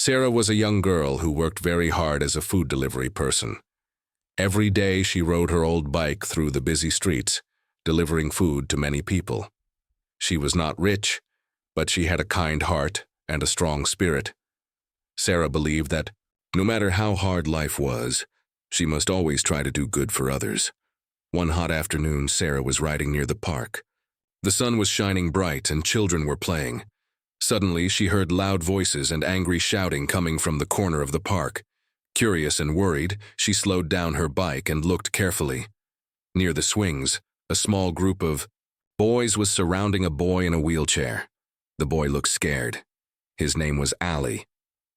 Sarah was a young girl who worked very hard as a food delivery person. Every day she rode her old bike through the busy streets, delivering food to many people. She was not rich, but she had a kind heart and a strong spirit. Sarah believed that, no matter how hard life was, she must always try to do good for others. One hot afternoon, Sarah was riding near the park. The sun was shining bright and children were playing. Suddenly, she heard loud voices and angry shouting coming from the corner of the park. Curious and worried, she slowed down her bike and looked carefully. Near the swings, a small group of boys was surrounding a boy in a wheelchair. The boy looked scared. His name was Ali.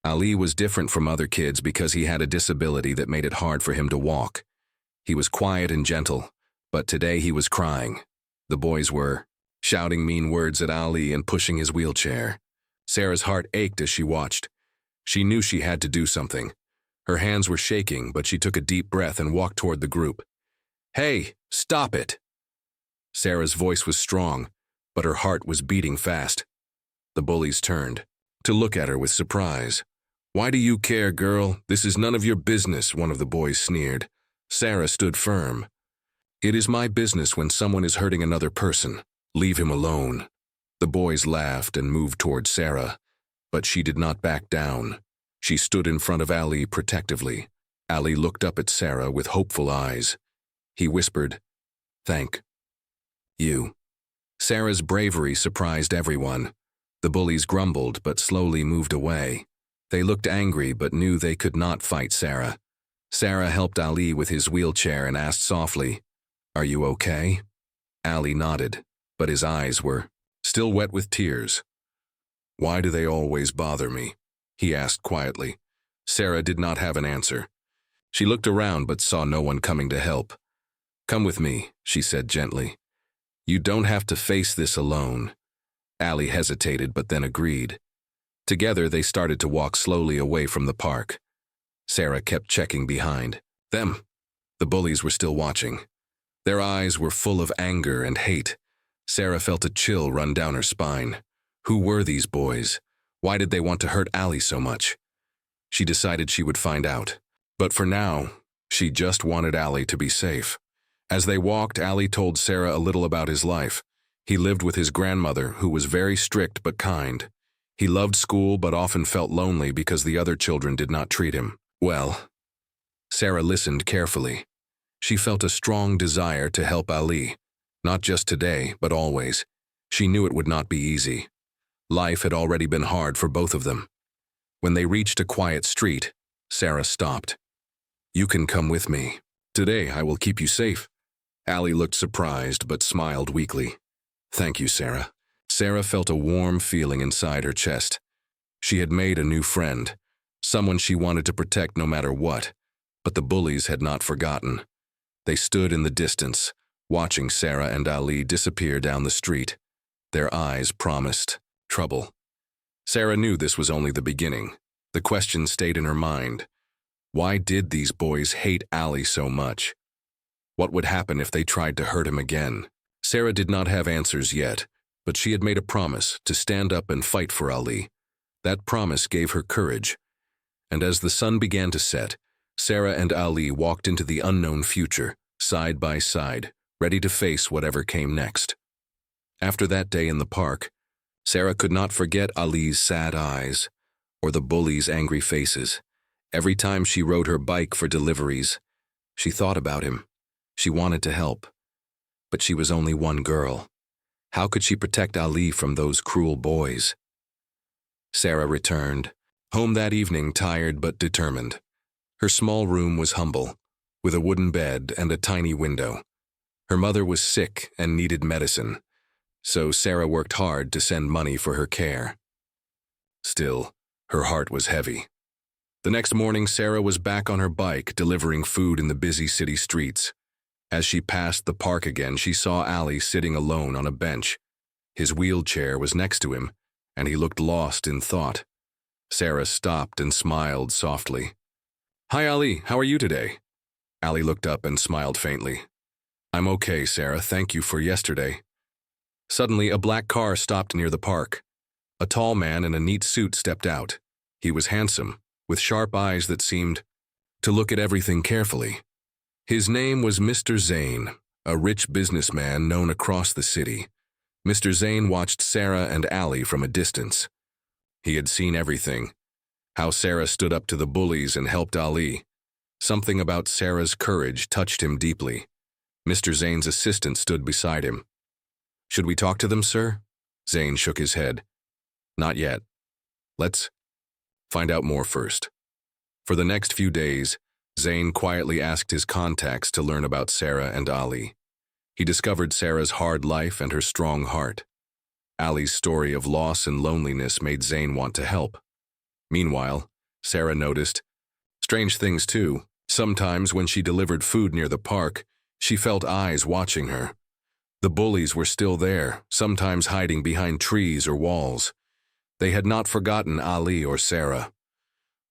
Ali was different from other kids because he had a disability that made it hard for him to walk. He was quiet and gentle, but today he was crying. The boys were shouting mean words at Ali and pushing his wheelchair. Sarah's heart ached as she watched. She knew she had to do something. Her hands were shaking, but she took a deep breath and walked toward the group. "Hey, stop it!" Sarah's voice was strong, but her heart was beating fast. The bullies turned to look at her with surprise. "Why do you care, girl? This is none of your business," one of the boys sneered. Sarah stood firm. "It is my business when someone is hurting another person. Leave him alone." The boys laughed and moved toward Sarah, but she did not back down. She stood in front of Ali protectively. Ali looked up at Sarah with hopeful eyes. He whispered, "Thank you." Sarah's bravery surprised everyone. The bullies grumbled but slowly moved away. They looked angry but knew they could not fight Sarah. Sarah helped Ali with his wheelchair and asked softly, "Are you okay?" Ali nodded, but his eyes were still wet with tears. "Why do they always bother me?" he asked quietly. Sarah did not have an answer. She looked around but saw no one coming to help. "Come with me," she said gently. "You don't have to face this alone." Ali hesitated but then agreed. Together they started to walk slowly away from the park. Sarah kept checking behind them. The bullies were still watching. Their eyes were full of anger and hate. Sarah felt a chill run down her spine. Who were these boys? Why did they want to hurt Ali so much? She decided she would find out. But for now, she just wanted Ali to be safe. As they walked, Ali told Sarah a little about his life. He lived with his grandmother, who was very strict but kind. He loved school but often felt lonely because the other children did not treat him well. Sarah listened carefully. She felt a strong desire to help Ali, not just today, but always. She knew it would not be easy. Life had already been hard for both of them. When they reached a quiet street, Sarah stopped. "You can come with me. Today I will keep you safe." Ali looked surprised but smiled weakly. "Thank you, Sarah." Sarah felt a warm feeling inside her chest. She had made a new friend, someone she wanted to protect no matter what, but the bullies had not forgotten. They stood in the distance, watching Sarah and Ali disappear down the street. Their eyes promised trouble. Sarah knew this was only the beginning. The question stayed in her mind. Why did these boys hate Ali so much? What would happen if they tried to hurt him again? Sarah did not have answers yet, but she had made a promise to stand up and fight for Ali. That promise gave her courage. And as the sun began to set, Sarah and Ali walked into the unknown future, side by side, ready to face whatever came next. After that day in the park, Sarah could not forget Ali's sad eyes or the bullies' angry faces. Every time she rode her bike for deliveries, she thought about him. She wanted to help. But she was only one girl. How could she protect Ali from those cruel boys? Sarah returned home that evening, tired but determined. Her small room was humble, with a wooden bed and a tiny window. Her mother was sick and needed medicine, so Sarah worked hard to send money for her care. Still, her heart was heavy. The next morning, Sarah was back on her bike, delivering food in the busy city streets. As she passed the park again, she saw Ali sitting alone on a bench. His wheelchair was next to him, and he looked lost in thought. Sarah stopped and smiled softly. "Hi, Ali, how are you today?" Ali looked up and smiled faintly. "I'm okay, Sarah, thank you for yesterday." Suddenly, a black car stopped near the park. A tall man in a neat suit stepped out. He was handsome, with sharp eyes that seemed to look at everything carefully. His name was Mr. Zane, a rich businessman known across the city. Mr. Zane watched Sarah and Allie from a distance. He had seen everything. How Sarah stood up to the bullies and helped Ali. Something about Sarah's courage touched him deeply. Mr. Zane's assistant stood beside him. "Should we talk to them, sir?" Zane shook his head. "Not yet. Let's find out more first." For the next few days, Zane quietly asked his contacts to learn about Sarah and Ali. He discovered Sarah's hard life and her strong heart. Ali's story of loss and loneliness made Zane want to help. Meanwhile, Sarah noticed strange things too. Sometimes when she delivered food near the park, she felt eyes watching her. The bullies were still there, sometimes hiding behind trees or walls. They had not forgotten Ali or Sarah.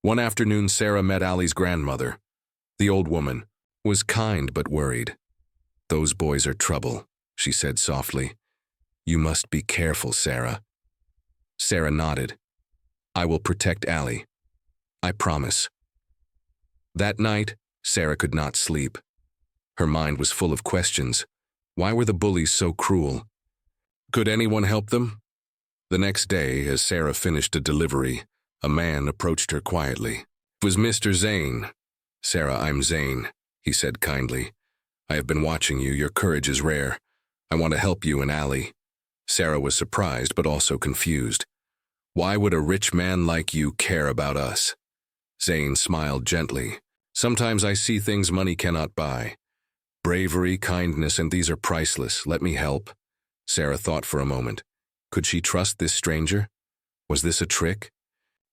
One afternoon, Sarah met Ali's grandmother. The old woman was kind but worried. "Those boys are trouble," she said softly. "You must be careful, Sarah." Sarah nodded. "I will protect Ali. I promise." That night, Sarah could not sleep. Her mind was full of questions. Why were the bullies so cruel? Could anyone help them? The next day, as Sarah finished a delivery, a man approached her quietly. It was Mr. Zane. "Sarah, I'm Zane," he said kindly. "I have been watching you. Your courage is rare. I want to help you and Ali." Sarah was surprised but also confused. "Why would a rich man like you care about us?" Zane smiled gently. "Sometimes I see things money cannot buy. Bravery, kindness, and these are priceless. Let me help." Sarah thought for a moment. Could she trust this stranger? Was this a trick?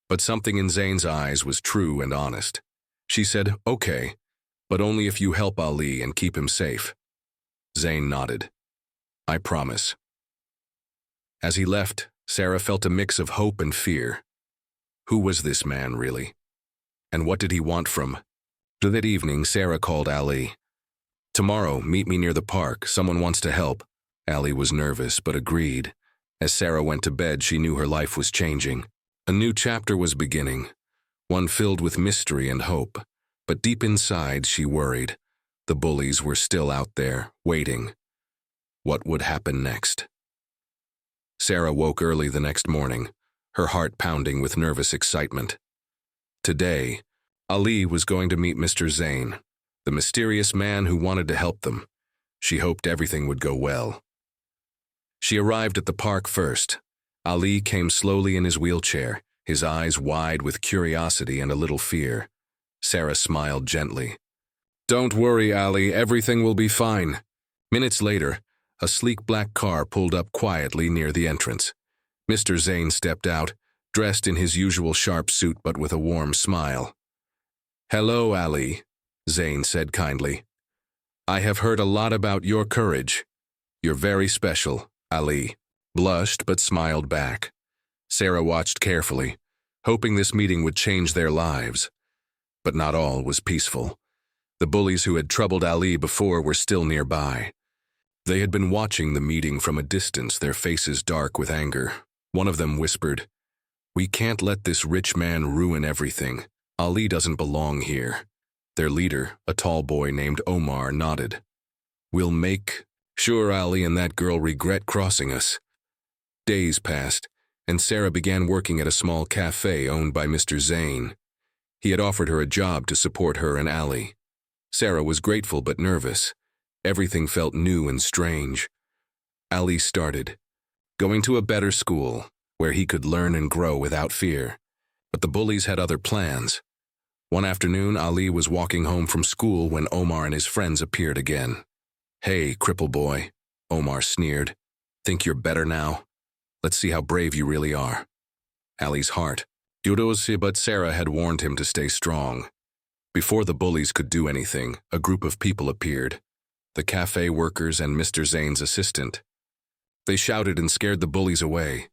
But something in Zane's eyes was true and honest. She said, "Okay, but only if you help Ali and keep him safe." Zane nodded. "I promise." As he left, Sarah felt a mix of hope and fear. Who was this man, really? And what did he want from? That evening, Sarah called Ali. "Tomorrow, meet me near the park. Someone wants to help." Ali was nervous, but agreed. As Sarah went to bed, she knew her life was changing. A new chapter was beginning, one filled with mystery and hope. But deep inside, she worried. The bullies were still out there, waiting. What would happen next? Sarah woke early the next morning, her heart pounding with nervous excitement. Today, Ali was going to meet Mr. Zane, the mysterious man who wanted to help them. She hoped everything would go well. She arrived at the park first. Ali came slowly in his wheelchair, his eyes wide with curiosity and a little fear. Sarah smiled gently. "Don't worry, Ali, everything will be fine." Minutes later, a sleek black car pulled up quietly near the entrance. Mr. Zane stepped out, dressed in his usual sharp suit but with a warm smile. "Hello, Ali," Zane said kindly. "I have heard a lot about your courage. You're very special." Ali blushed but smiled back. Sarah watched carefully, hoping this meeting would change their lives. But not all was peaceful. The bullies who had troubled Ali before were still nearby. They had been watching the meeting from a distance, their faces dark with anger. One of them whispered, "We can't let this rich man ruin everything. Ali doesn't belong here." Their leader, a tall boy named Omar, nodded. "We'll make sure Ali and that girl regret crossing us." Days passed, and Sarah began working at a small cafe owned by Mr. Zane. He had offered her a job to support her and Ali. Sarah was grateful but nervous. Everything felt new and strange. Ali started, going to a better school, where he could learn and grow without fear. But the bullies had other plans. One afternoon, Ali was walking home from school when Omar and his friends appeared again. "Hey, cripple boy," Omar sneered. "Think you're better now? Let's see how brave you really are." Ali's heart. But Sarah had warned him to stay strong. Before the bullies could do anything, a group of people appeared. The cafe workers and Mr. Zane's assistant. They shouted and scared the bullies away.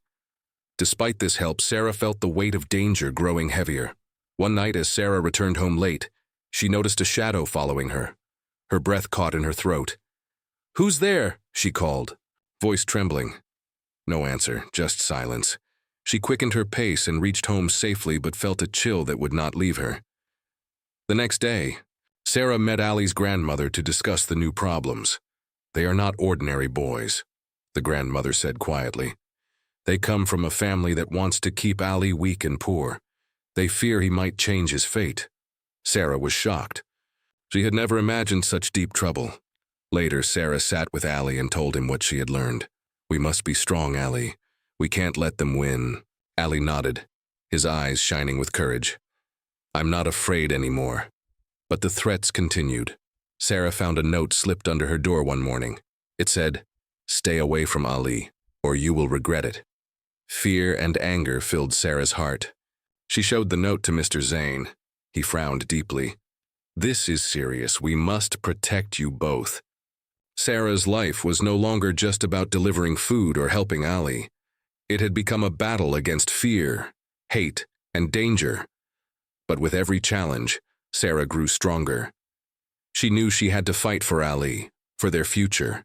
Despite this help, Sarah felt the weight of danger growing heavier. One night, as Sarah returned home late, she noticed a shadow following her. Her breath caught in her throat. "Who's there?" she called, voice trembling. No answer, just silence. She quickened her pace and reached home safely but felt a chill that would not leave her. The next day, Sarah met Ali's grandmother to discuss the new problems. "They are not ordinary boys," the grandmother said quietly. "They come from a family that wants to keep Ali weak and poor. They fear he might change his fate." Sarah was shocked. She had never imagined such deep trouble. Later, Sarah sat with Ali and told him what she had learned. "We must be strong, Ali. We can't let them win." Ali nodded, his eyes shining with courage. "I'm not afraid anymore." But the threats continued. Sarah found a note slipped under her door one morning. It said, "Stay away from Ali, or you will regret it." Fear and anger filled Sarah's heart. She showed the note to Mr. Zane. He frowned deeply. "This is serious. We must protect you both." Sarah's life was no longer just about delivering food or helping Ali. It had become a battle against fear, hate, and danger. But with every challenge, Sarah grew stronger. She knew she had to fight for Ali, for their future.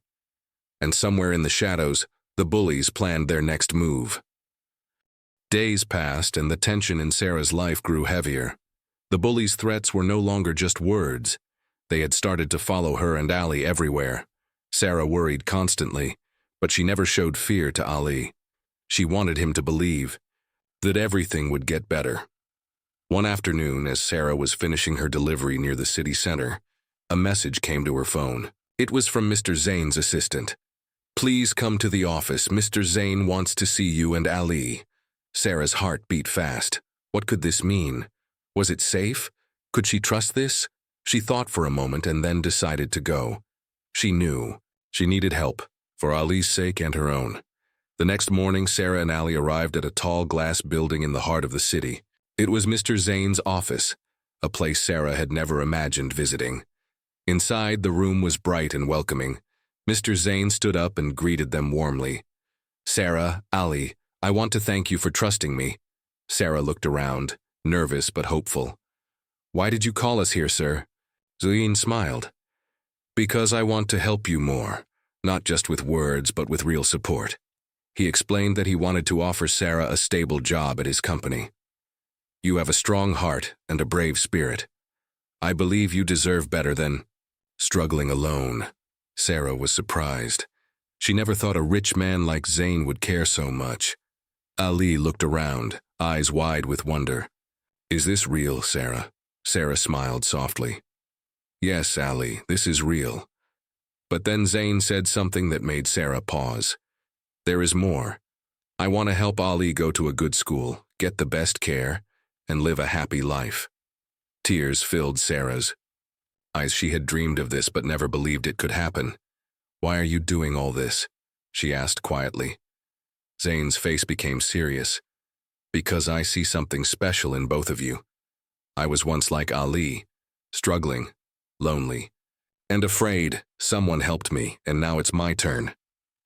And somewhere in the shadows, the bullies planned their next move. Days passed and the tension in Sarah's life grew heavier. The bullies' threats were no longer just words. They had started to follow her and Ali everywhere. Sarah worried constantly, but she never showed fear to Ali. She wanted him to believe that everything would get better. One afternoon, as Sarah was finishing her delivery near the city center, a message came to her phone. It was from Mr. Zane's assistant. "Please come to the office. Mr. Zane wants to see you and Ali." Sarah's heart beat fast. What could this mean? Was it safe? Could she trust this? She thought for a moment and then decided to go. She knew she needed help, for Ali's sake and her own. The next morning, Sarah and Ali arrived at a tall glass building in the heart of the city. It was Mr. Zane's office, a place Sarah had never imagined visiting. Inside, the room was bright and welcoming. Mr. Zane stood up and greeted them warmly. "Sarah, Ali, I want to thank you for trusting me." Sarah looked around, nervous but hopeful. "Why did you call us here, sir?" Zane smiled. "Because I want to help you more, not just with words but with real support." He explained that he wanted to offer Sarah a stable job at his company. "You have a strong heart and a brave spirit. I believe you deserve better than struggling alone." Sarah was surprised. She never thought a rich man like Zane would care so much. Ali looked around, eyes wide with wonder. "Is this real, Sarah?" Sarah smiled softly. "Yes, Ali, this is real." But then Zane said something that made Sarah pause. "There is more. I want to help Ali go to a good school, get the best care, and live a happy life." Tears filled Sarah's eyes. She had dreamed of this but never believed it could happen. "Why are you doing all this?" she asked quietly. Zane's face became serious. "Because I see something special in both of you. I was once like Ali, struggling, lonely, and afraid. Someone helped me, and now it's my turn."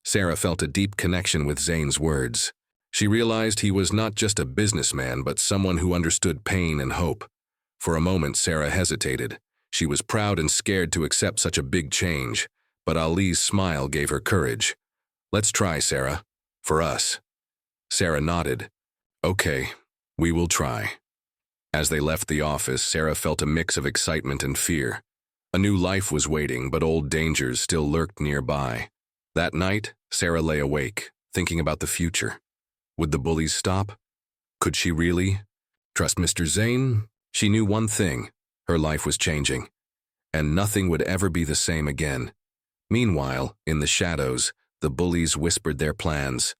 Sarah felt a deep connection with Zane's words. She realized he was not just a businessman, but someone who understood pain and hope. For a moment, Sarah hesitated. She was proud and scared to accept such a big change, but Ali's smile gave her courage. "Let's try, Sarah. For us." Sarah nodded. "Okay, we will try." As they left the office, Sarah felt a mix of excitement and fear. A new life was waiting, but old dangers still lurked nearby. That night, Sarah lay awake, thinking about the future. Would the bullies stop? Could she really trust Mr. Zane? She knew one thing: her life was changing, and nothing would ever be the same again. Meanwhile, in the shadows, the bullies whispered their plans.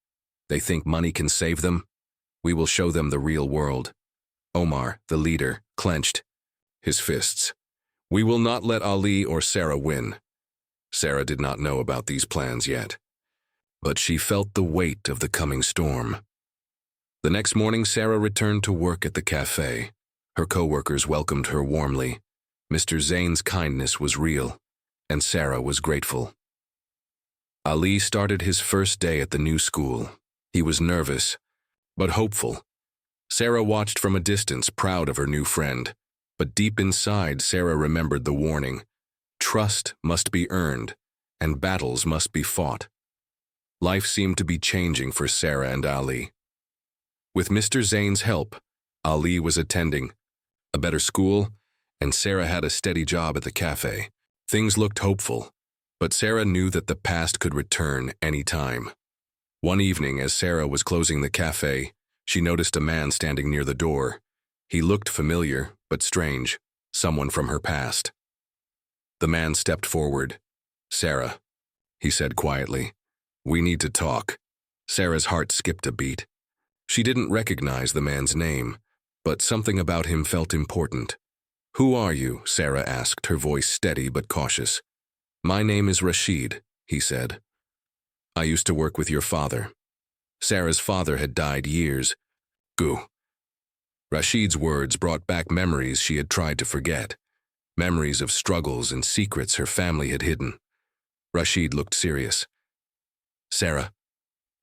"They think money can save them? We will show them the real world." Omar, the leader, clenched his fists. "We will not let Ali or Sarah win." Sarah did not know about these plans yet, but she felt the weight of the coming storm. The next morning, Sarah returned to work at the cafe. Her co-workers welcomed her warmly. Mr. Zane's kindness was real, and Sarah was grateful. Ali started his first day at the new school. He was nervous, but hopeful. Sarah watched from a distance, proud of her new friend. But deep inside, Sarah remembered the warning. Trust must be earned, and battles must be fought. Life seemed to be changing for Sarah and Ali. With Mr. Zane's help, Ali was attending a better school, and Sarah had a steady job at the cafe. Things looked hopeful, but Sarah knew that the past could return any time. One evening, as Sarah was closing the cafe, she noticed a man standing near the door. He looked familiar, but strange, someone from her past. The man stepped forward. "Sarah," he said quietly, "we need to talk." Sarah's heart skipped a beat. She didn't recognize the man's name, but something about him felt important. "Who are you?" Sarah asked, her voice steady but cautious. "My name is Rashid," he said. "I used to work with your father." Sarah's father had died years ago. Rashid's words brought back memories she had tried to forget, memories of struggles and secrets her family had hidden. Rashid looked serious. "Sarah,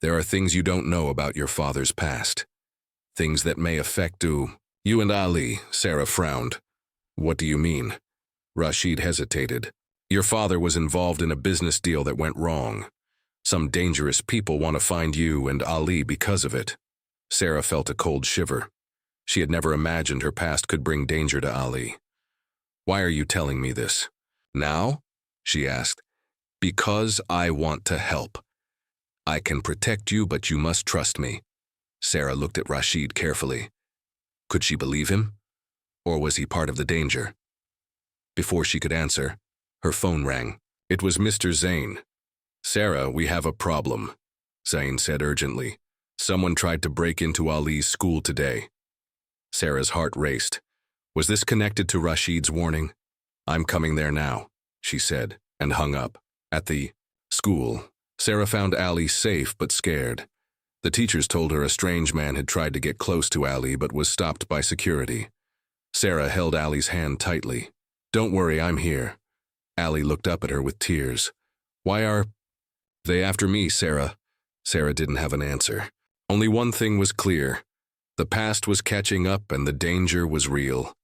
there are things you don't know about your father's past. Things that may affect you and Ali." Sarah frowned. "What do you mean?" Rashid hesitated. "Your father was involved in a business deal that went wrong. Some dangerous people want to find you and Ali because of it." Sarah felt a cold shiver. She had never imagined her past could bring danger to Ali. "Why are you telling me this now?" she asked. "Because I want to help. I can protect you, but you must trust me." Sarah looked at Rashid carefully. Could she believe him? Or was he part of the danger? Before she could answer, her phone rang. It was Mr. Zane. "Sarah, we have a problem," Zane said urgently. "Someone tried to break into Ali's school today." Sarah's heart raced. Was this connected to Rashid's warning? "I'm coming there now," she said, and hung up. At the school, Sarah found Ali safe but scared. The teachers told her a strange man had tried to get close to Ali but was stopped by security. Sarah held Ali's hand tightly. "Don't worry, I'm here." Ali looked up at her with tears. "Why are they after me, Sarah?" Sarah didn't have an answer. Only one thing was clear. The past was catching up and the danger was real.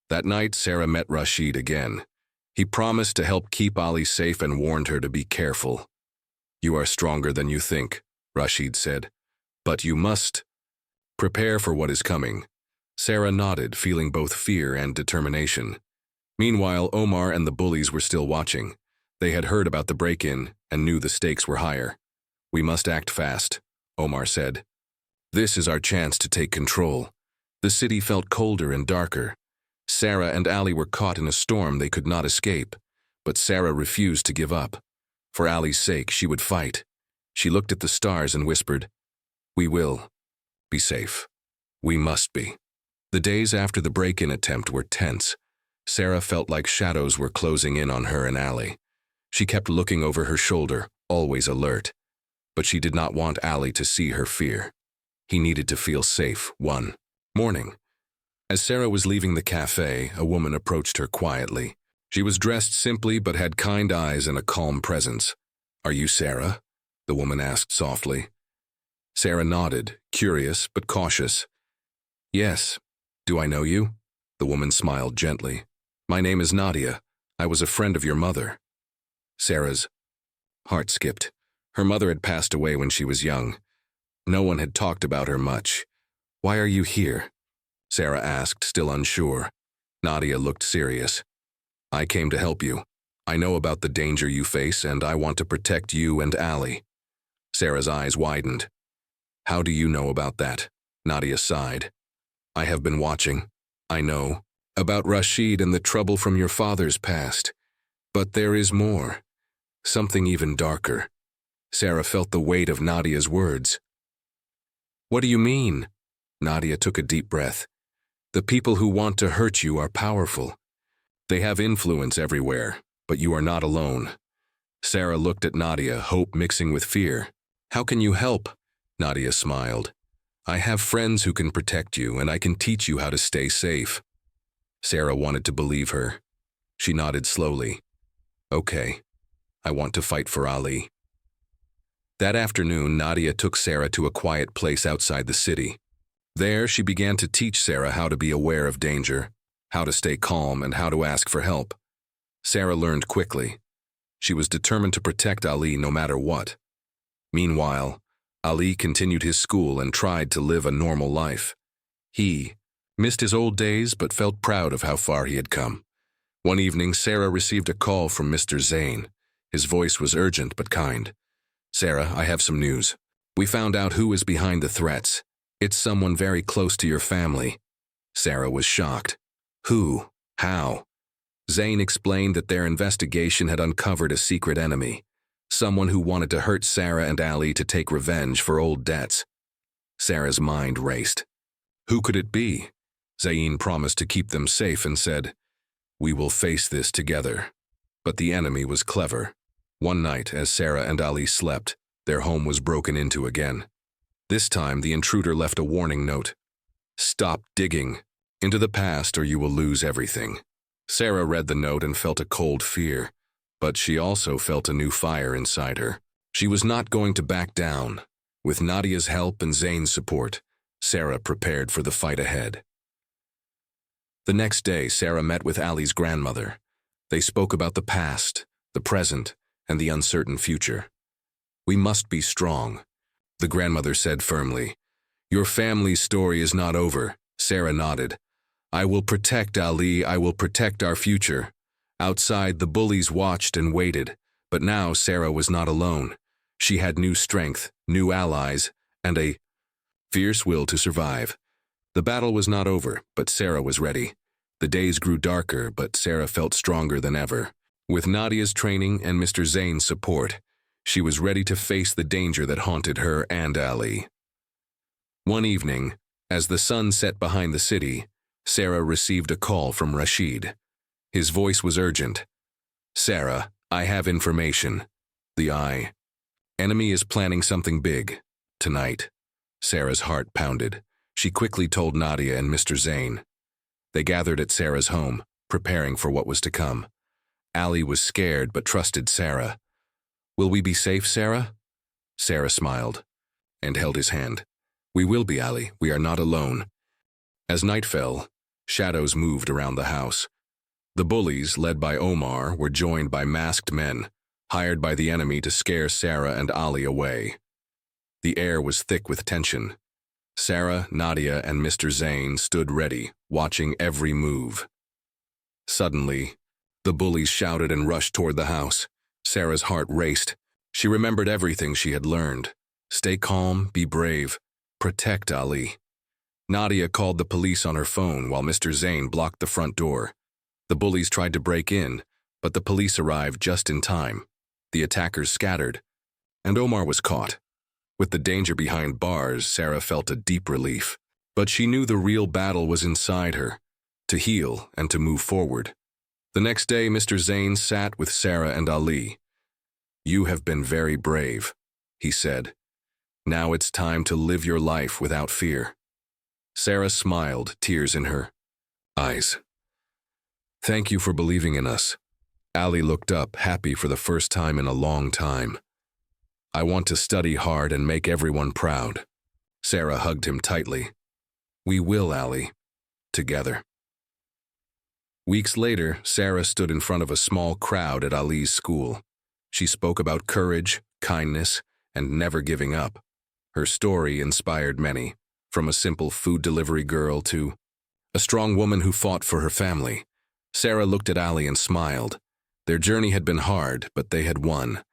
That night, Sarah met Rashid again. He promised to help keep Ali safe and warned her to be careful. "You are stronger than you think," Rashid said. "But you must prepare for what is coming." Sarah nodded, feeling both fear and determination. Meanwhile, Omar and the bullies were still watching. They had heard about the break-in and knew the stakes were higher. "We must act fast," Omar said. "This is our chance to take control." The city felt colder and darker. Sarah and Ali were caught in a storm they could not escape, but Sarah refused to give up. For Ali's sake, she would fight. She looked at the stars and whispered, "We will be safe. We must be." The days after the break-in attempt were tense. Sarah felt like shadows were closing in on her and Ali. She kept looking over her shoulder, always alert. But she did not want Ali to see her fear. He needed to feel safe. One morning, as Sarah was leaving the cafe, a woman approached her quietly. She was dressed simply but had kind eyes and a calm presence. "Are you Sarah?" the woman asked softly. Sarah nodded, curious but cautious. "Yes. Do I know you?" The woman smiled gently. "My name is Nadia. I was a friend of your mother." Sarah's heart skipped. Her mother had passed away when she was young. No one had talked about her much. "Why are you here?" Sarah asked, still unsure. Nadia looked serious. "I came to help you. I know about the danger you face, and I want to protect you and Ali." Sarah's eyes widened. "How do you know about that?" Nadia sighed. "I have been watching. I know about Rashid and the trouble from your father's past. But there is more. Something even darker." Sarah felt the weight of Nadia's words. "What do you mean?" Nadia took a deep breath. "The people who want to hurt you are powerful. They have influence everywhere, but you are not alone." Sarah looked at Nadia, hope mixing with fear. "How can you help?" Nadia smiled. "I have friends who can protect you, and I can teach you how to stay safe." Sarah wanted to believe her. She nodded slowly. "Okay, I want to fight for Ali." That afternoon, Nadia took Sarah to a quiet place outside the city. There, she began to teach Sarah how to be aware of danger, how to stay calm, and how to ask for help. Sarah learned quickly. She was determined to protect Ali no matter what. Meanwhile, Ali continued his school and tried to live a normal life. He missed his old days but felt proud of how far he had come. One evening, Sarah received a call from Mr. Zane. His voice was urgent but kind. "Sarah, I have some news. We found out who is behind the threats. It's someone very close to your family." Sarah was shocked. "Who? How?" Zane explained that their investigation had uncovered a secret enemy, someone who wanted to hurt Sarah and Ali to take revenge for old debts. Sarah's mind raced. Who could it be? Zane promised to keep them safe and said, "We will face this together." But the enemy was clever. One night, as Sarah and Ali slept, their home was broken into again. This time, the intruder left a warning note. "Stop digging into the past or you will lose everything." Sarah read the note and felt a cold fear, but she also felt a new fire inside her. She was not going to back down. With Nadia's help and Zane's support, Sarah prepared for the fight ahead. The next day, Sarah met with Ali's grandmother. They spoke about the past, the present, and the uncertain future. "We must be strong," the grandmother said firmly. "Your family's story is not over." Sarah nodded. "I will protect Ali, I will protect our future." Outside, the bullies watched and waited, but now Sarah was not alone. She had new strength, new allies, and a fierce will to survive. The battle was not over, but Sarah was ready. The days grew darker, but Sarah felt stronger than ever. With Nadia's training and Mr. Zane's support, she was ready to face the danger that haunted her and Ali. One evening, as the sun set behind the city, Sarah received a call from Rashid. His voice was urgent. "Sarah, I have information. The enemy is planning something big. Tonight." Sarah's heart pounded. She quickly told Nadia and Mr. Zane. They gathered at Sarah's home, preparing for what was to come. Ali was scared but trusted Sarah. "Will we be safe, Sarah?" Sarah smiled and held his hand. "We will be, Ali. We are not alone." As night fell, shadows moved around the house. The bullies, led by Omar, were joined by masked men, hired by the enemy to scare Sarah and Ali away. The air was thick with tension. Sarah, Nadia, and Mr. Zane stood ready, watching every move. Suddenly, the bullies shouted and rushed toward the house. Sarah's heart raced. She remembered everything she had learned. Stay calm, be brave, protect Ali. Nadia called the police on her phone while Mr. Zane blocked the front door. The bullies tried to break in, but the police arrived just in time. The attackers scattered, and Omar was caught. With the danger behind bars, Sarah felt a deep relief. But she knew the real battle was inside her, to heal and to move forward. The next day, Mr. Zane sat with Sarah and Ali. "You have been very brave," he said. "Now it's time to live your life without fear." Sarah smiled, tears in her eyes. "Thank you for believing in us." Ali looked up, happy for the first time in a long time. "I want to study hard and make everyone proud." Sarah hugged him tightly. "We will, Ali. Together." Weeks later, Sarah stood in front of a small crowd at Ali's school. She spoke about courage, kindness, and never giving up. Her story inspired many, from a simple food delivery girl to a strong woman who fought for her family. Sarah looked at Ali and smiled. Their journey had been hard, but they had won.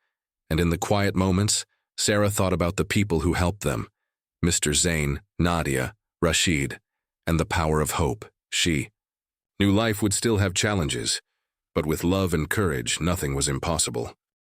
And in the quiet moments, Sarah thought about the people who helped them. Mr. Zane, Nadia, Rashid, and the power of hope. She knew life would still have challenges, but with love and courage, nothing was impossible.